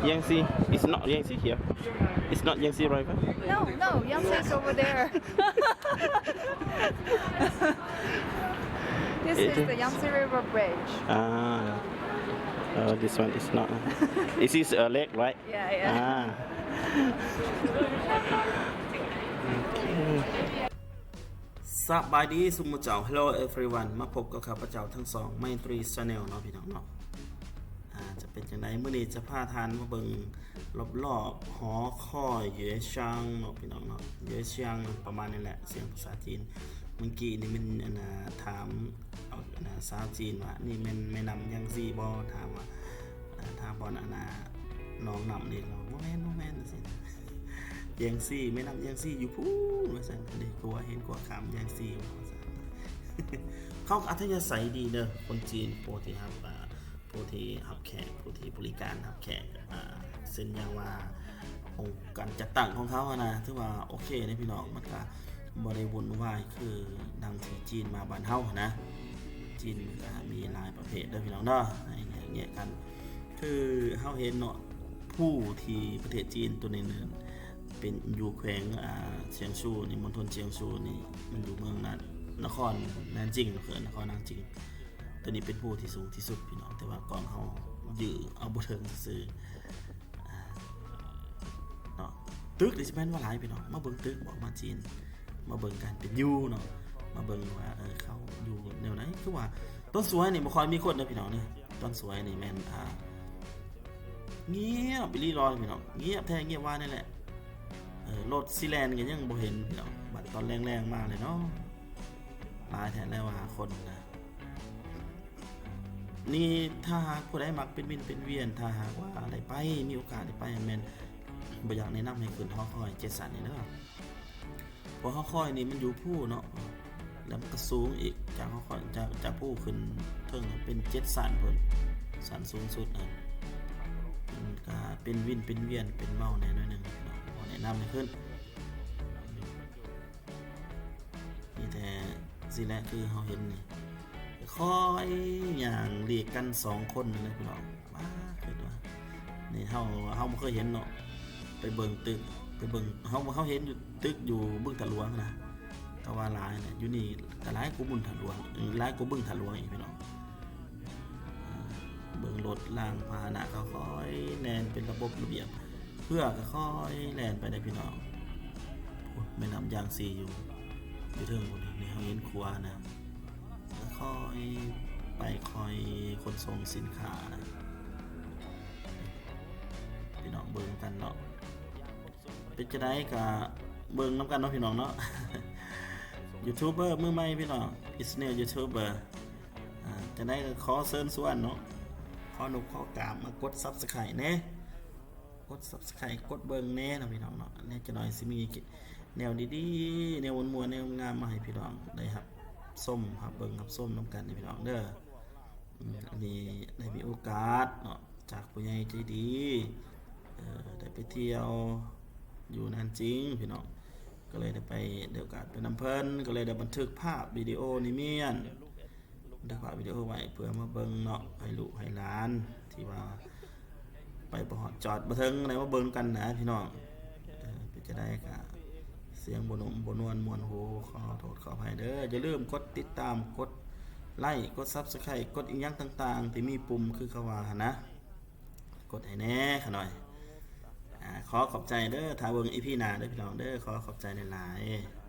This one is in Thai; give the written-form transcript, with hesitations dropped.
Yangtze. It's not Yangtze here. It's not Yangtze River. No, Yangtze's over there. This is the Yangtze River Bridge. This one is not. This is a lake, right? Yeah.สบายดีสุมเจ้า Hello everyone มาพบกับข้าพเจ้าทั้งสอง Maitri Channel เนาะพี่น้องเนาะจะเป็นจังไดมื้อนี้จะพาทานมาเบิ่งรอบๆหอคอยเหยชังเนาะพี่น้องเนาะเหยชังประมาณนี้แหละเสียงภาษาจีนเมื่อกี้นี่มันถามเอาสาวจีนว่านี่มันแม่น้ำยังซีบ่ถามว่าถ้าบ่น้องนำนี่เราบ่แม่นสิยังซี่แม่น้ำยังซี่อยู่พูนว่าซั่นเด้กลัวเห็นกลัวขามยังซี่ว่าซั่นเขาอัธยาศัยดีเด้อคนจีนผู้ที่รับแขกผู้ที่บริการรับแขกเส้นอย่างว่าองค์การจัดตั้งของเขานะถือว่าโอเคนะพี่น้องมันก็บ่ได้วุ่นวายคือดังที่จีนมาบ้านเฮานะจีนก็มีหลายประเภทเด้อพี่น้องเนาะอย่างเงี้ยกันคือเฮาเห็นเนาะผู้ที่ประเทศจีนตัวนึงเป็นอยู่แขวงเชียงชูนี่มณฑลเชียงชูนี่มันอยู่เมืองนครนานจิงนครนานจิงตัวนี้เป็นผู้ที่สูงที่สุดพี่น้องแต่ว่ากองเขายื้อเอาบ่ถึงซื่อเนาะตึกนี่สิแม่นว่าหลายพี่น้องมาเบิ่งตึกบอกมาจีนมาเบิ่งการเป็นอยู่เนาะมาเบิ่งว่าเขาอยู่แนวไหนคือว่าต้นสวยนี่บ่ค่อยมีคนนะพี่น้องนี่ต้นสวยนี่แม่นเงียบไปรีรอพี่น้องเงียบแท้เงียบว่านี่แหละรถซีแลนก็ยังบ่เห็นพี่น้องบัดตอนแรงๆมากเลยเนาะหลายแท้แล้วว่าคนนะนี่ถ้าหากผู้ใดมักเป็นวินเป็นเวียนถ้าหากว่าได้ไปมีโอกาสได้ไปแม่นบ่อยากแนะนำให้ขึ้นหอคอยเจ็ดสันนี่เด้อเพราะหอคอยนี่มันอยู่ผู้เนาะแล้วมันก็สูงอีกจากหอคอยจากผู้ขึ้นถึงเป็น7สันเพิ่นสันสูงสุดนะมันก็เป็นวินเป็นเวียนเป็นเมาแน่หน่อยนึงบ่แนะนำให้ขึ้นนี่แต่สิแลคือเฮาเห็นนี่คอยอย่างเรียกกัน2คนเลยพี่น้องมาคือว่านี่เฮาบ่เคยเห็นเนาะไปเบิ่งตึกไปเบิ่งเฮาเห็นอยู่ตึกอยู่บึงตะหลวงนะก็ว่าหลายน่ะอยู่นี่ก็หลายกว่าบึงตะหลวงหลายกว่าบึงตะหลวงอีกพี่น้องเบิ่งรถล่างพาหนะก็ค่อยแล่นเป็นระบบระเบียบเพื่อก็ค่อยแล่นไปได้พี่น้องแม่น้ำยางซีอยู่เทิงพุ่นนี่เฮาเห็นครัวนะค่อยไปคอยขนส่งสินค้านะพี่น้องเบิ่งกันเนาะเป็นจะได้กับเบิ่งน้ำกันเนาะพี่น้องเนาะ ยูทูบเบอร์มือใหม่พี่น้องอิสเนลยูทูบเบอร์จะได้ขอเชิญชวนเนาะขอหนุกขอกามมากด Subscribe แน่กด Subscribe กดเบิ่งแน่นะพี่น้องเนาะแน่จะหน่อยสิมีแนวดีๆแนวม่วนๆแนวงามมาให้พี่น้องได้ครับส้มครับเบิ่งครับส้มน้ำกันนี่พี่น้องเด้ออันนี้ได้มีโอกาสเนาะจากผู้ใหญ่ใจดีได้ไปเที่ยวอยู่นานจริงพี่น้องก็เลยได้ไปเดี๋ยวกันเป็นน้ำเพิ่นก็เลยได้บันทึกภาพวิดีโอนิเมียนได้ภาพวิดีโอไว้เพื่อมาเบิ่งเนาะให้ลูกให้หลานที่ว่าไปบ่ฮอดจอดบ่ถึงได้มาเบิ่งกันนะพี่น้องเป็นจะได้ก็เสียงบ่นุ่มบ่นวลม่วนหูขอโทษขออภัยเด้ออย่าลืมกดติดตามกดไลค์กด Subscribe กดอีกอย่างต่างๆที่มีปุ่มคือเขาว่านะกดให้แน่ขะหน่อยขอขอบใจเด้อถ้าเบิ่ง EP หน้าเด้อพี่น้องเด้อขอขอบใจหลายๆ